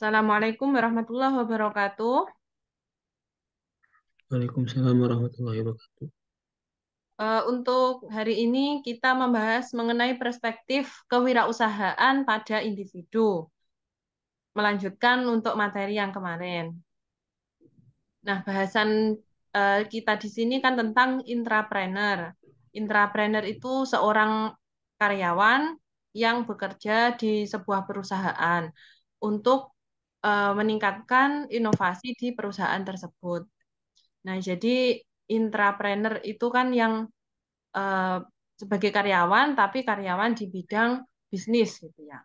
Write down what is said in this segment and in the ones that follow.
Assalamualaikum warahmatullahi wabarakatuh. Waalaikumsalam warahmatullahi wabarakatuh. Untuk hari ini kita membahas mengenai perspektif kewirausahaan pada individu. Melanjutkan untuk materi yang kemarin. Nah, bahasan kita di sini kan tentang intrapreneur. Intrapreneur itu seorang karyawan yang bekerja di sebuah perusahaan untuk meningkatkan inovasi di perusahaan tersebut. Nah, jadi intrapreneur itu kan yang eh, sebagai karyawan, tapi karyawan di bidang bisnis gitu ya.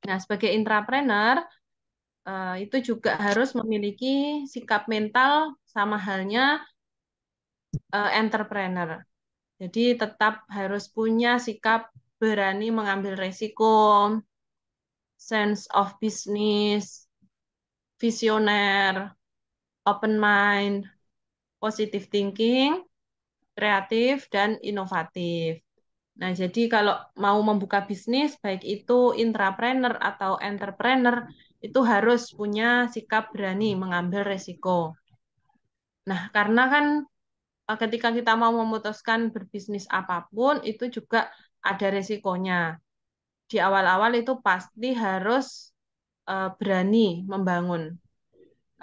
Nah, sebagai intrapreneur itu juga harus memiliki sikap mental sama halnya entrepreneur. Jadi tetap harus punya sikap berani mengambil resiko, sense of business, visioner, open mind, positive thinking, kreatif, dan inovatif. Nah, jadi kalau mau membuka bisnis, baik itu intrapreneur atau entrepreneur, itu harus punya sikap berani mengambil resiko. Nah, karena kan ketika kita mau memutuskan berbisnis apapun, itu juga ada resikonya. Di awal-awal itu pasti harus berani membangun.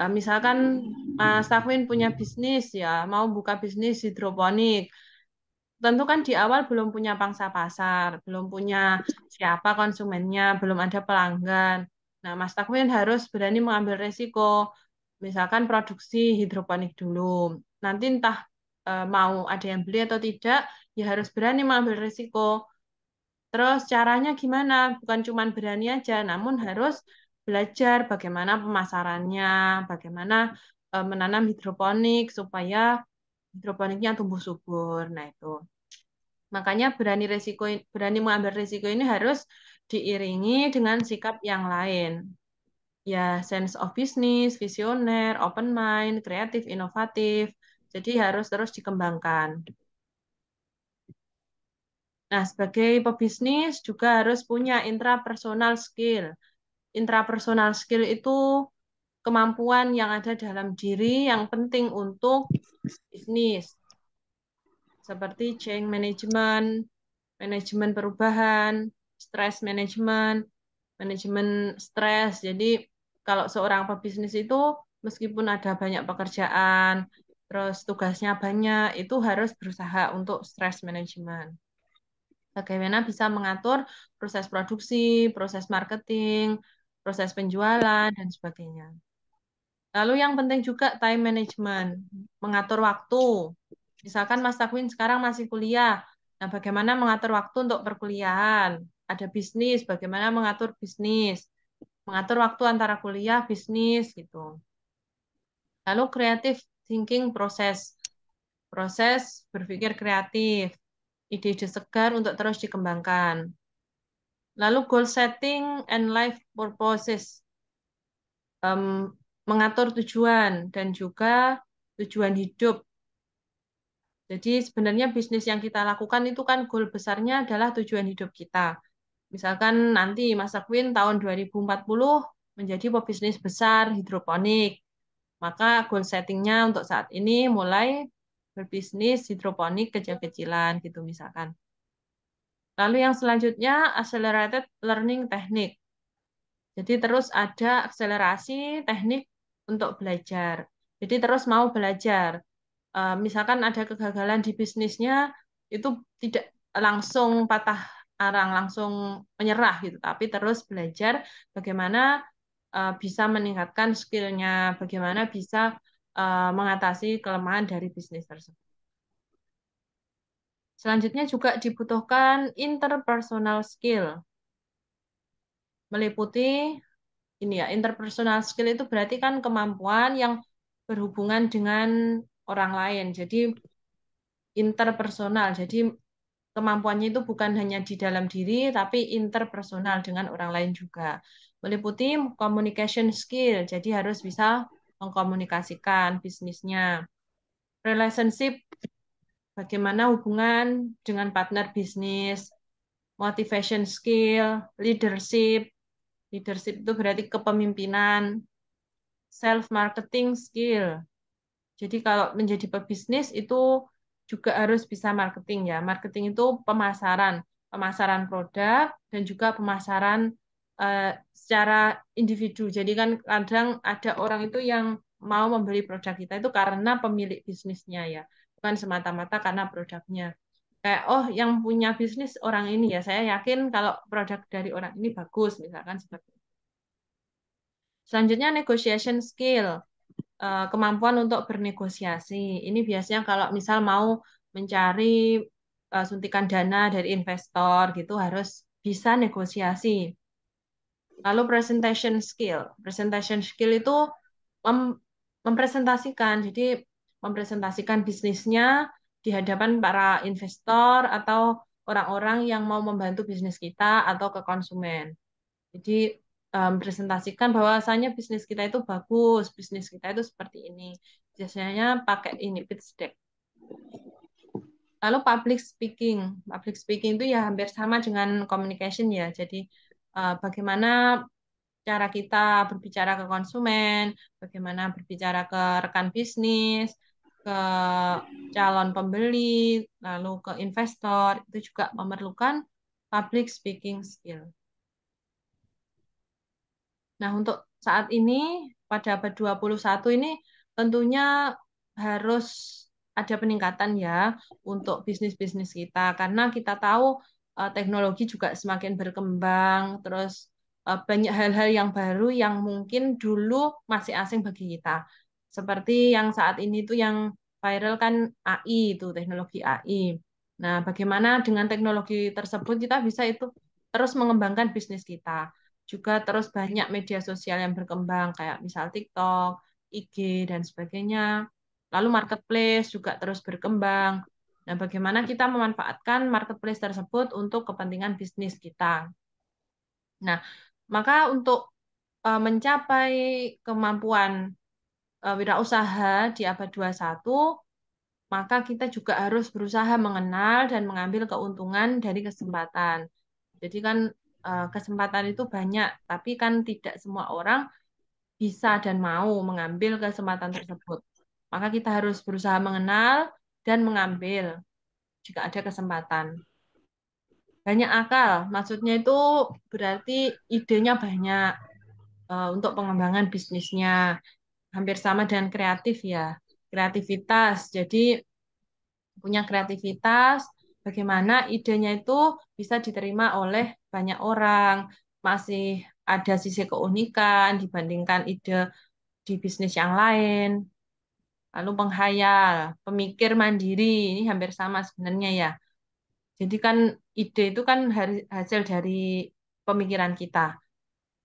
Misalkan Mas Takwin punya bisnis ya, mau buka bisnis hidroponik. Tentu kan di awal belum punya pangsa pasar, belum punya siapa konsumennya, belum ada pelanggan. Nah, Mas Takwin harus berani mengambil resiko. Misalkan produksi hidroponik dulu. Nanti entah mau ada yang beli atau tidak, ya harus berani mengambil resiko. Terus caranya gimana? Bukan cuma berani aja, namun harus belajar bagaimana pemasarannya, bagaimana menanam hidroponik supaya hidroponiknya tumbuh subur. Nah, itu. Makanya berani mengambil resiko ini harus diiringi dengan sikap yang lain. Ya, sense of business, visioner, open mind, kreatif, inovatif. Jadi harus terus dikembangkan. Nah, sebagai pebisnis juga harus punya intrapersonal skill. Intrapersonal skill itu kemampuan yang ada dalam diri yang penting untuk bisnis. Seperti change management, manajemen perubahan, stress management, manajemen stres. Jadi kalau seorang pebisnis itu meskipun ada banyak pekerjaan, terus tugasnya banyak, itu harus berusaha untuk stress management. Bagaimana bisa mengatur proses produksi, proses marketing, proses penjualan, dan sebagainya. Lalu yang penting juga time management, mengatur waktu. Misalkan Mas Takwin sekarang masih kuliah, nah bagaimana mengatur waktu untuk perkuliahan? Ada bisnis, bagaimana mengatur bisnis? Mengatur waktu antara kuliah, bisnis, gitu. Lalu creative thinking proses, proses berpikir kreatif, ide-ide segar untuk terus dikembangkan. Lalu goal setting and life purposes, em, mengatur tujuan dan juga tujuan hidup. Jadi sebenarnya bisnis yang kita lakukan itu kan goal besarnya adalah tujuan hidup kita. Misalkan nanti Mas Akwin tahun 2040 menjadi pebisnis besar hidroponik, maka goal settingnya untuk saat ini mulai berbisnis hidroponik kecil-kecilan gitu misalkan. Lalu yang selanjutnya accelerated learning technique. Jadi terus ada akselerasi teknik untuk belajar. Jadi terus mau belajar. Misalkan ada kegagalan di bisnisnya, itu tidak langsung patah arang, langsung menyerah gitu. Tapi terus belajar bagaimana bisa meningkatkan skillnya, bagaimana bisa mengatasi kelemahan dari bisnis tersebut. Selanjutnya juga dibutuhkan interpersonal skill, meliputi ini ya, interpersonal skill itu berarti kan kemampuan yang berhubungan dengan orang lain. Jadi interpersonal. Jadi kemampuannya itu bukan hanya di dalam diri, tapi interpersonal dengan orang lain juga. Meliputi communication skill, jadi harus bisa mengkomunikasikan bisnisnya. Relationship, bagaimana hubungan dengan partner bisnis. Motivation skill, leadership, Leadership itu berarti kepemimpinan. Self marketing skill. Jadi kalau menjadi pebisnis itu juga harus bisa marketing ya. Marketing itu pemasaran, pemasaran produk dan juga pemasaran secara individu. Jadi kan kadang ada orang itu yang mau membeli produk kita itu karena pemilik bisnisnya ya, bukan semata-mata karena produknya. Kayak oh yang punya bisnis orang ini ya, saya yakin kalau produk dari orang ini bagus misalkan seperti itu. Selanjutnya negotiation skill, kemampuan untuk bernegosiasi. Ini biasanya kalau misal mau mencari suntikan dana dari investor gitu harus bisa negosiasi. Lalu presentation skill. Presentation skill itu mempresentasikan, jadi mempresentasikan bisnisnya di hadapan para investor atau orang-orang yang mau membantu bisnis kita atau ke konsumen. Jadi presentasikan bahwasanya bisnis kita itu bagus, bisnis kita itu seperti ini. Biasanya pakai ini pitch deck. Lalu public speaking. Public speaking itu ya hampir sama dengan communication ya. Jadi bagaimana cara kita berbicara ke konsumen, bagaimana berbicara ke rekan bisnis, ke calon pembeli, lalu ke investor, itu juga memerlukan public speaking skill. Nah, untuk saat ini, pada abad 21 ini, tentunya harus ada peningkatan ya untuk bisnis-bisnis kita. Karena kita tahu teknologi juga semakin berkembang, terus banyak hal-hal yang baru yang mungkin dulu masih asing bagi kita. Seperti yang saat ini tuh yang viral kan AI itu, teknologi AI. Nah, bagaimana dengan teknologi tersebut kita bisa itu terus mengembangkan bisnis kita juga terus banyak media sosial yang berkembang kayak misal TikTok, IG dan sebagainya. Lalu marketplace juga terus berkembang. Nah, bagaimana kita memanfaatkan marketplace tersebut untuk kepentingan bisnis kita. Nah, maka untuk mencapai kemampuan wirausaha di abad 21, maka kita juga harus berusaha mengenal dan mengambil keuntungan dari kesempatan. Jadi kan kesempatan itu banyak, tapi kan tidak semua orang bisa dan mau mengambil kesempatan tersebut. Maka kita harus berusaha mengenal dan mengambil jika ada kesempatan. Banyak akal, maksudnya itu berarti idenya banyak untuk pengembangan bisnisnya. Hampir sama dengan kreatif ya, kreativitas. Jadi punya kreativitas, bagaimana idenya itu bisa diterima oleh banyak orang, masih ada sisi keunikan dibandingkan ide di bisnis yang lain. Lalu penghayal, pemikir mandiri, ini hampir sama sebenarnya ya. Jadi kan ide itu kan hasil dari pemikiran kita,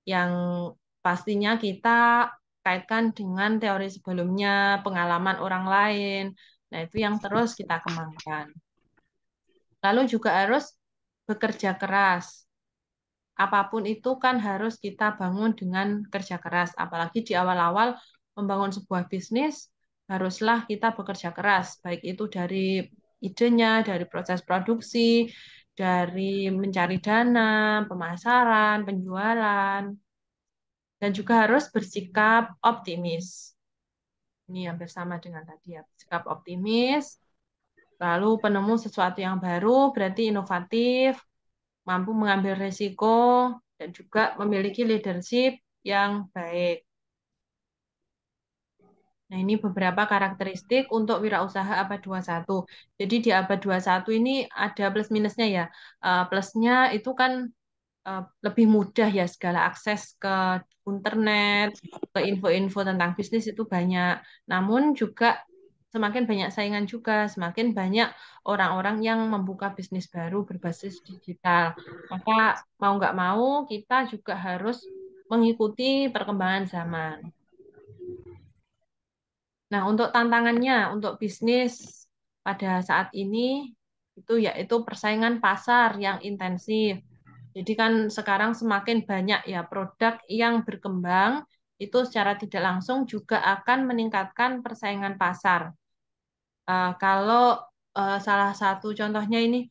yang pastinya kita kaitkan dengan teori sebelumnya, pengalaman orang lain. Nah, itu yang terus kita kembangkan. Lalu juga harus bekerja keras. Apapun itu kan harus kita bangun dengan kerja keras. Apalagi di awal-awal membangun sebuah bisnis, haruslah kita bekerja keras. Baik itu dari idenya, dari proses produksi, dari mencari dana, pemasaran, penjualan, dan juga harus bersikap optimis. Ini hampir sama dengan tadi ya, bersikap optimis, lalu penemu sesuatu yang baru, berarti inovatif, mampu mengambil risiko, dan juga memiliki leadership yang baik. Nah, ini beberapa karakteristik untuk wirausaha abad 21. Jadi di abad 21 ini ada plus minusnya ya. Plusnya itu kan lebih mudah ya segala akses ke internet, ke info-info tentang bisnis itu banyak. Namun juga semakin banyak saingan juga, semakin banyak orang-orang yang membuka bisnis baru berbasis digital. Maka mau nggak mau kita juga harus mengikuti perkembangan zaman. Nah, untuk tantangannya untuk bisnis pada saat ini itu yaitu persaingan pasar yang intensif. Jadi kan sekarang semakin banyak ya produk yang berkembang, itu secara tidak langsung juga akan meningkatkan persaingan pasar. Kalau salah satu contohnya ini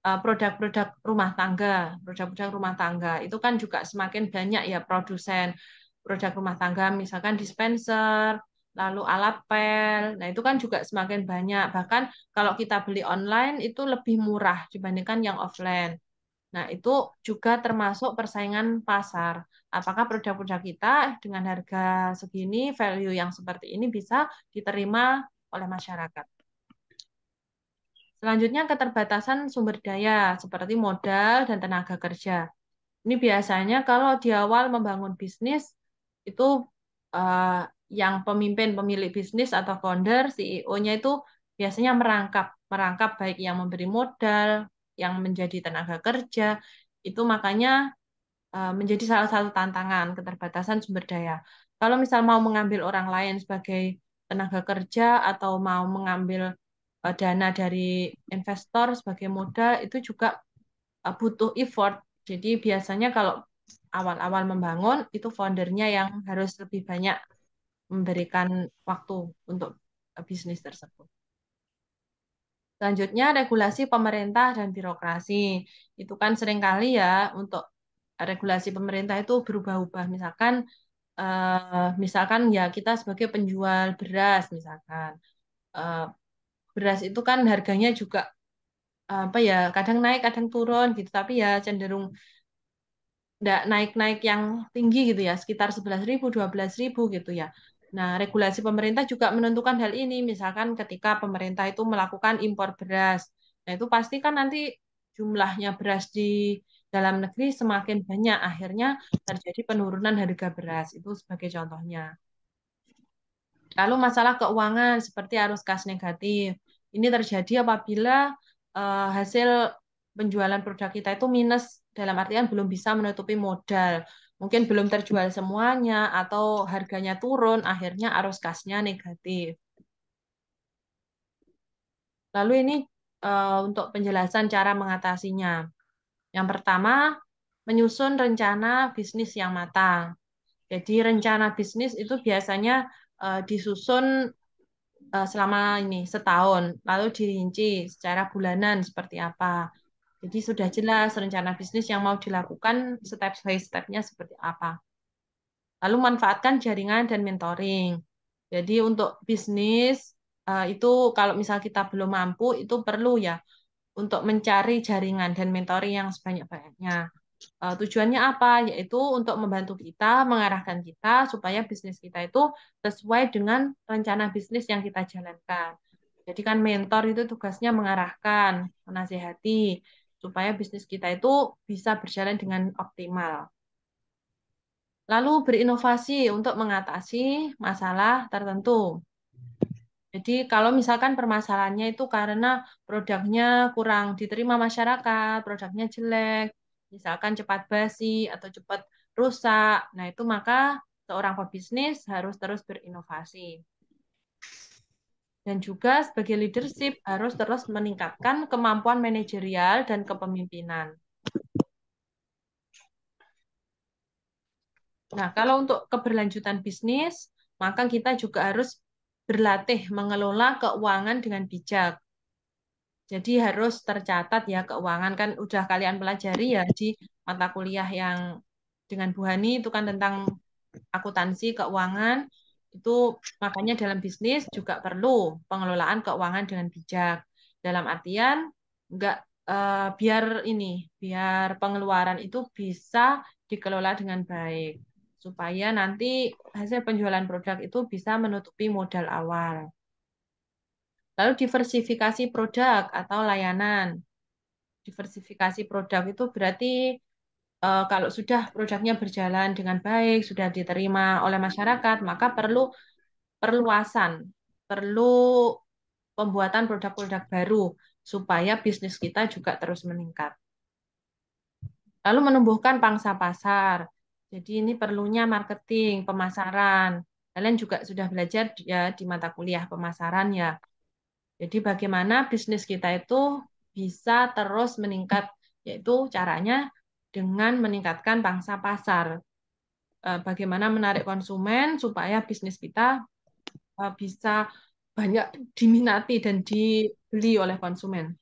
produk-produk rumah tangga. Produk-produk rumah tangga itu kan juga semakin banyak ya produsen produk rumah tangga, misalkan dispenser, lalu alat pel. Nah, itu kan juga semakin banyak. Bahkan kalau kita beli online itu lebih murah dibandingkan yang offline. Nah, itu juga termasuk persaingan pasar. Apakah produk-produk kita dengan harga segini, value yang seperti ini bisa diterima oleh masyarakat? Selanjutnya, keterbatasan sumber daya seperti modal dan tenaga kerja. Ini biasanya kalau di awal membangun bisnis, itu eh, yang pemimpin pemilik bisnis atau founder, CEO-nya itu biasanya merangkap, merangkap baik yang memberi modal, yang menjadi tenaga kerja, itu makanya menjadi salah satu tantangan keterbatasan sumber daya. Kalau misal mau mengambil orang lain sebagai tenaga kerja atau mau mengambil dana dari investor sebagai modal itu juga butuh effort. Jadi biasanya kalau awal-awal membangun itu foundernya yang harus lebih banyak memberikan waktu untuk bisnis tersebut. Selanjutnya, regulasi pemerintah dan birokrasi. Itu kan seringkali ya untuk regulasi pemerintah itu berubah-ubah. Misalkan ya kita sebagai penjual beras misalkan. Eh, Beras itu kan harganya juga apa ya kadang naik kadang turun gitu tapi ya cenderung nggak naik-naik yang tinggi gitu ya, sekitar 11.000, 12.000 gitu ya. Nah, regulasi pemerintah juga menentukan hal ini, misalkan ketika pemerintah itu melakukan impor beras. Nah, itu pasti kan nanti jumlahnya beras di dalam negeri semakin banyak, akhirnya terjadi penurunan harga beras. Itu sebagai contohnya. Lalu masalah keuangan seperti arus kas negatif. Ini terjadi apabila hasil penjualan produk kita itu minus dalam artian belum bisa menutupi modal. Mungkin belum terjual semuanya atau harganya turun, akhirnya arus kasnya negatif. Lalu ini untuk penjelasan cara mengatasinya. Yang pertama, menyusun rencana bisnis yang matang. Jadi rencana bisnis itu biasanya disusun selama ini setahun, lalu dirinci secara bulanan seperti apa. Jadi sudah jelas rencana bisnis yang mau dilakukan step by step-nya seperti apa. Lalu manfaatkan jaringan dan mentoring. Jadi untuk bisnis itu kalau misal kita belum mampu itu perlu ya untuk mencari jaringan dan mentoring yang sebanyak-banyaknya. Tujuannya apa? Yaitu untuk membantu kita, mengarahkan kita supaya bisnis kita itu sesuai dengan rencana bisnis yang kita jalankan. Jadi kan mentor itu tugasnya mengarahkan, menasihati, supaya bisnis kita itu bisa berjalan dengan optimal. Lalu berinovasi untuk mengatasi masalah tertentu. Jadi kalau misalkan permasalahannya itu karena produknya kurang diterima masyarakat, produknya jelek, misalkan cepat basi atau cepat rusak, nah itu maka seorang pebisnis harus terus berinovasi. Dan juga sebagai leadership harus terus meningkatkan kemampuan manajerial dan kepemimpinan. Nah, kalau untuk keberlanjutan bisnis, maka kita juga harus berlatih mengelola keuangan dengan bijak. Jadi harus tercatat ya keuangan kan udah kalian pelajari ya di mata kuliah yang dengan Bu Hani itu kan tentang akuntansi keuangan itu makanya dalam bisnis juga perlu pengelolaan keuangan dengan bijak. Dalam artian enggak biar pengeluaran itu bisa dikelola dengan baik supaya nanti hasil penjualan produk itu bisa menutupi modal awal. Lalu diversifikasi produk atau layanan. Diversifikasi produk itu berarti kalau sudah produknya berjalan dengan baik, sudah diterima oleh masyarakat, maka perlu perluasan, perlu pembuatan produk-produk baru supaya bisnis kita juga terus meningkat. Lalu menumbuhkan pangsa pasar. Jadi ini perlunya marketing, pemasaran. Kalian juga sudah belajar ya di mata kuliah pemasaran ya. Jadi bagaimana bisnis kita itu bisa terus meningkat, yaitu caranya dengan meningkatkan pangsa pasar. Bagaimana menarik konsumen supaya bisnis kita bisa banyak diminati dan dibeli oleh konsumen.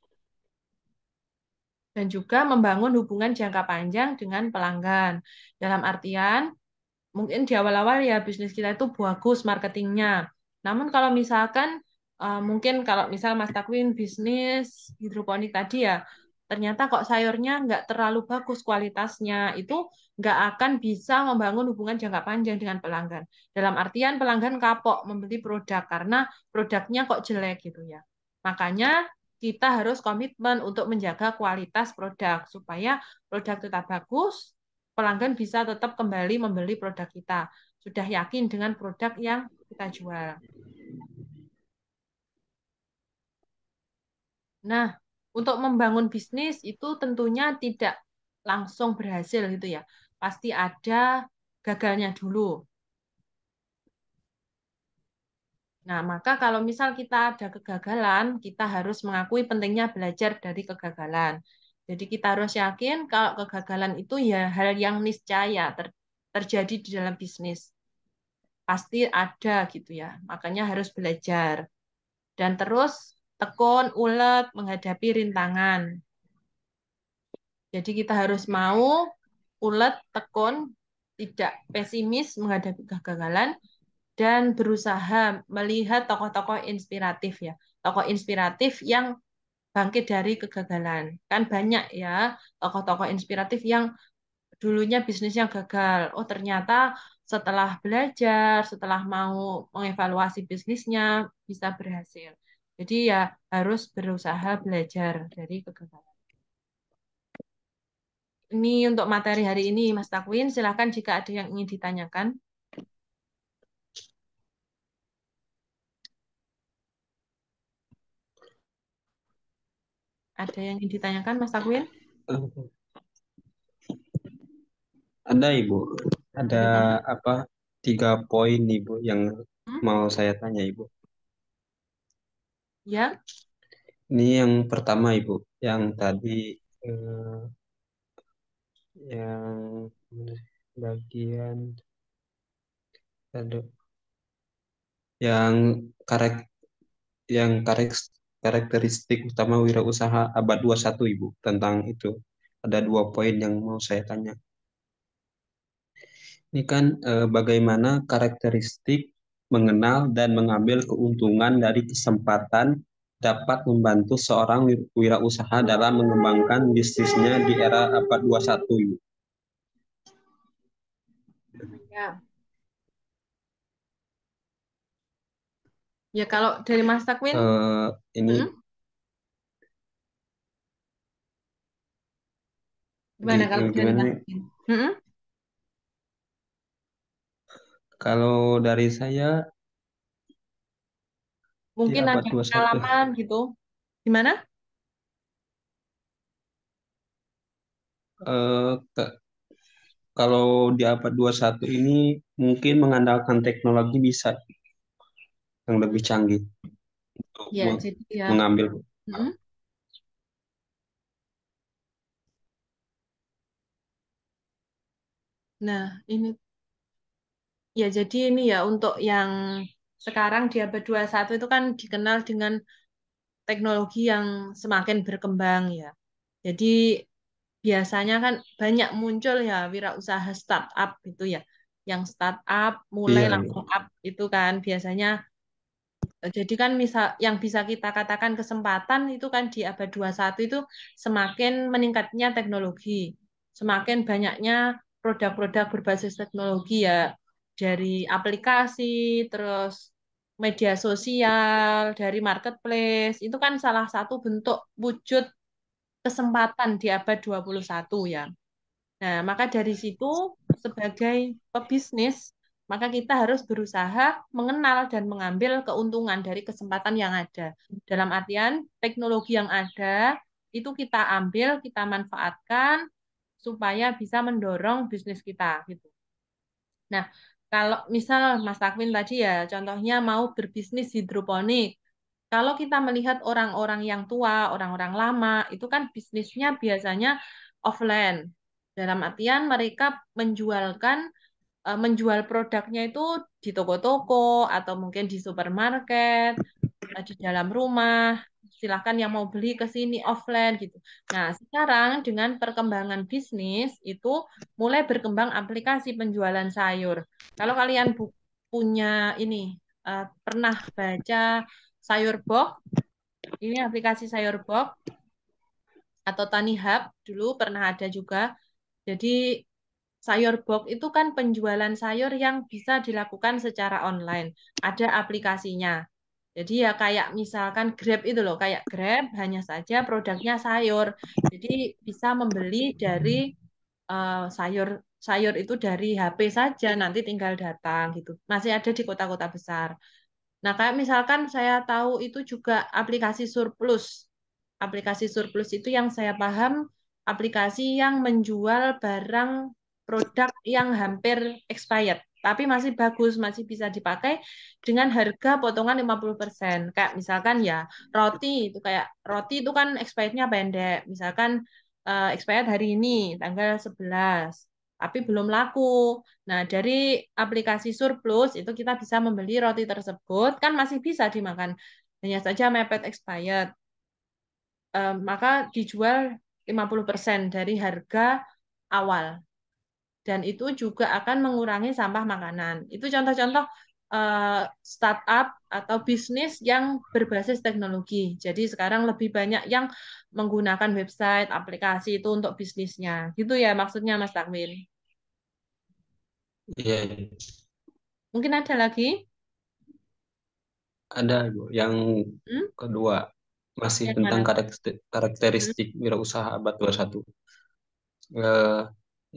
dan juga membangun hubungan jangka panjang dengan pelanggan. Dalam artian, mungkin di awal-awal ya bisnis kita itu bagus marketingnya. Namun kalau misalkan mungkin kalau misal Mas Takwin bisnis hidroponik tadi ya, ternyata kok sayurnya nggak terlalu bagus kualitasnya, itu nggak akan bisa membangun hubungan jangka panjang dengan pelanggan. Dalam artian pelanggan kapok membeli produk karena produknya kok jelek gitu ya. Makanya kita harus komitmen untuk menjaga kualitas produk supaya produk tetap bagus, pelanggan bisa tetap kembali membeli produk kita. Sudah yakin dengan produk yang kita jual. Nah, untuk membangun bisnis itu tentunya tidak langsung berhasil gitu ya. Pasti ada gagalnya dulu. Nah, maka kalau misal kita ada kegagalan, kita harus mengakui pentingnya belajar dari kegagalan. Jadi kita harus yakin kalau kegagalan itu ya hal yang niscaya terjadi di dalam bisnis. Pasti ada gitu ya. Makanya harus belajar. Dan terus tekun, ulet, menghadapi rintangan. Jadi kita harus mau ulet, tekun, tidak pesimis menghadapi kegagalan, dan berusaha melihat tokoh-tokoh inspiratif ya. Tokoh inspiratif yang bangkit dari kegagalan. Kan banyak ya tokoh-tokoh inspiratif yang dulunya bisnisnya gagal. Oh, ternyata setelah belajar, setelah mau mengevaluasi bisnisnya, bisa berhasil. Jadi ya harus berusaha belajar dari kegagalan. Ini untuk materi hari ini, Mas Takwin. Silakan jika ada yang ingin ditanyakan. Ada yang ingin ditanyakan, Mas Takwin? Ada Ibu, ada Bagaimana? apa 3 poin Ibu yang Hmm? mau saya tanya Ibu. Ya, Ini yang pertama Ibu, yang tadi eh, yang bagian aduh, yang karek karakteristik utama wirausaha abad 21 Ibu, tentang itu. Ada 2 poin yang mau saya tanya. Ini kan bagaimana karakteristik mengenal dan mengambil keuntungan dari kesempatan dapat membantu seorang wirausaha dalam mengembangkan bisnisnya di era abad 21 ini. ya. Ya, kalau dari Mas Takwin, Eh, ini hmm? Gimana kalau dari gimana Mas nih? Takwin? Hmm? Kalau dari saya di Mungkin abad ada 21, pengalaman gitu. Gimana? eh, ke- kalau di abad 21 ini mungkin mengandalkan teknologi bisa yang lebih canggih untuk Ya, jadi ya. mengambil. Hmm? Nah, ini ya jadi ini ya untuk yang sekarang di abad 21 itu kan dikenal dengan teknologi yang semakin berkembang ya. Jadi biasanya kan banyak muncul ya wirausaha startup itu ya. Yang startup mulai Iya, langsung up itu kan biasanya. Jadi kan misal yang bisa kita katakan kesempatan itu kan di abad 21 itu semakin meningkatnya teknologi, semakin banyaknya produk-produk berbasis teknologi ya, dari aplikasi, terus media sosial, dari marketplace, itu kan salah satu bentuk wujud kesempatan di abad 21 ya. Nah, maka dari situ sebagai pebisnis, maka kita harus berusaha mengenal dan mengambil keuntungan dari kesempatan yang ada. Dalam artian teknologi yang ada itu kita ambil, kita manfaatkan supaya bisa mendorong bisnis kita gitu. Nah, kalau misal Mas Takwin tadi ya contohnya mau berbisnis hidroponik. Kalau kita melihat orang-orang yang tua, orang-orang lama, itu kan bisnisnya biasanya offline. Dalam artian mereka menjualkan menjual produknya itu di toko-toko atau mungkin di supermarket, di dalam rumah. silahkan yang mau beli ke sini offline gitu. Nah, sekarang dengan perkembangan bisnis itu mulai berkembang aplikasi penjualan sayur. Kalau kalian punya ini, pernah baca Sayur Box, ini aplikasi Sayur Box atau Tani Hub dulu pernah ada juga. Jadi sayur box itu kan penjualan sayur yang bisa dilakukan secara online. Ada aplikasinya. Jadi ya kayak misalkan Grab itu loh, kayak Grab hanya saja produknya sayur. Jadi bisa membeli dari sayur sayur itu dari HP saja, nanti tinggal datang gitu. Masih ada di kota-kota besar. Nah, kayak misalkan saya tahu itu juga aplikasi surplus. Aplikasi surplus itu yang saya paham aplikasi yang menjual barang produk yang hampir expired, tapi masih bagus, masih bisa dipakai dengan harga potongan 50%. Kayak misalkan ya roti itu kan expirednya pendek. Misalkan expired hari ini tanggal 11, tapi belum laku. Nah, dari aplikasi surplus itu kita bisa membeli roti tersebut, kan masih bisa dimakan. Hanya saja mepet expired. Maka dijual 50% dari harga awal. Dan itu juga akan mengurangi sampah makanan. Itu contoh-contoh startup atau bisnis yang berbasis teknologi. Jadi sekarang lebih banyak yang menggunakan website, aplikasi itu untuk bisnisnya. Gitu ya maksudnya Mas Takwin. Iya, Mungkin ada lagi? ada Bu. Yang Hmm? kedua masih Yang tentang mana? Hmm? karakteristik wirausaha abad 21. Eh,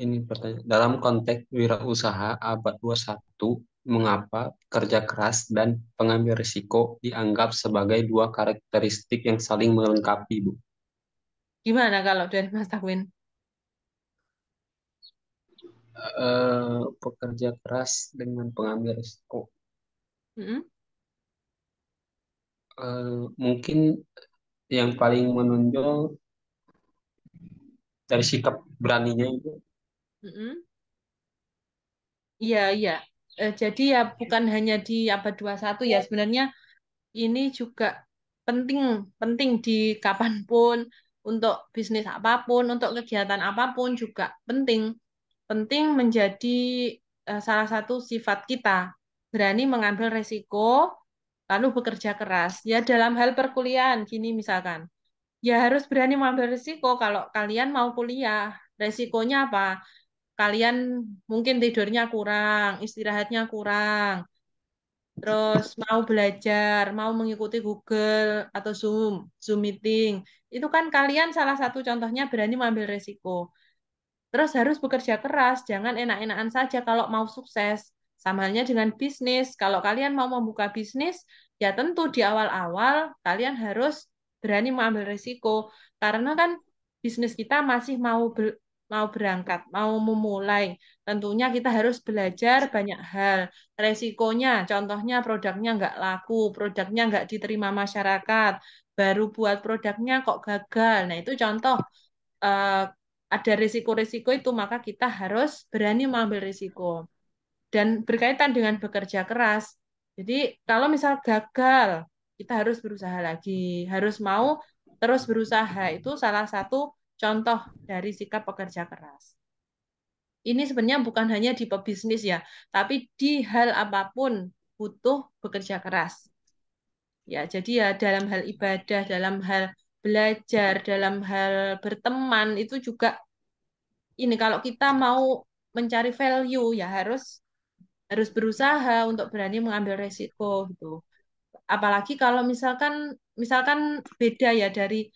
ini pertanyaan. Dalam konteks wirausaha abad 21, mengapa kerja keras dan pengambil risiko dianggap sebagai dua karakteristik yang saling melengkapi, Bu? Gimana kalau dari Mas Takwin? Pekerja keras dengan pengambil risiko. Hmm? Mungkin yang paling menonjol dari sikap beraninya itu. Hmm? Iya, iya. Jadi ya bukan hanya di abad 21 ya, sebenarnya ini juga penting penting di kapanpun, untuk bisnis apapun, untuk kegiatan apapun juga penting. Penting menjadi salah satu sifat kita, berani mengambil resiko, lalu bekerja keras. Ya dalam hal perkuliahan gini misalkan, ya harus berani mengambil resiko kalau kalian mau kuliah. Resikonya apa? Kalian mungkin tidurnya kurang, istirahatnya kurang, terus mau belajar, mau mengikuti Google atau Zoom meeting. Itu kan kalian salah satu contohnya berani mengambil resiko. Terus harus bekerja keras, jangan enak-enakan saja kalau mau sukses. Sama halnya dengan bisnis. Kalau kalian mau membuka bisnis, ya tentu di awal-awal kalian harus berani mengambil resiko. Karena kan bisnis kita masih mau berangkat, mau memulai. Tentunya kita harus belajar banyak hal. Resikonya, contohnya produknya nggak laku, produknya nggak diterima masyarakat, baru buat produknya kok gagal. Nah, itu contoh eh, ada risiko-risiko itu, maka kita harus berani mengambil risiko. Dan berkaitan dengan bekerja keras. Jadi kalau misal gagal, kita harus berusaha lagi, harus mau terus berusaha. Itu salah satu contoh dari sikap pekerja keras. Ini sebenarnya bukan hanya di pebisnis ya, tapi di hal apapun butuh bekerja keras. Ya, jadi ya dalam hal ibadah, dalam hal belajar, dalam hal berteman itu juga ini, kalau kita mau mencari value ya harus harus berusaha untuk berani mengambil resiko gitu. Apalagi kalau misalkan misalkan beda ya dari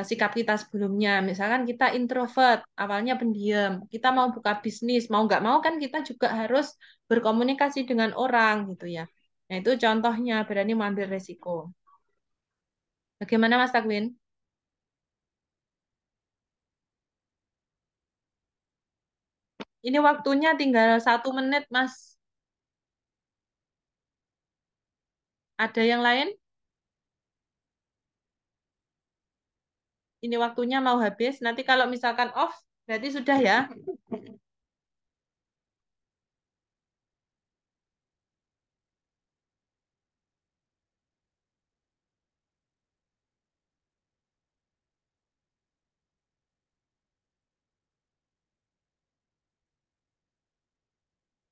sikap kita sebelumnya. Misalkan kita introvert, awalnya pendiam, kita mau buka bisnis, mau nggak mau kan kita juga harus berkomunikasi dengan orang gitu ya. Nah, itu contohnya berani mengambil resiko. Bagaimana Mas Takwin? Ini waktunya tinggal 1 menit, Mas. Ada yang lain? Ini waktunya mau habis. Nanti kalau misalkan off, berarti sudah ya.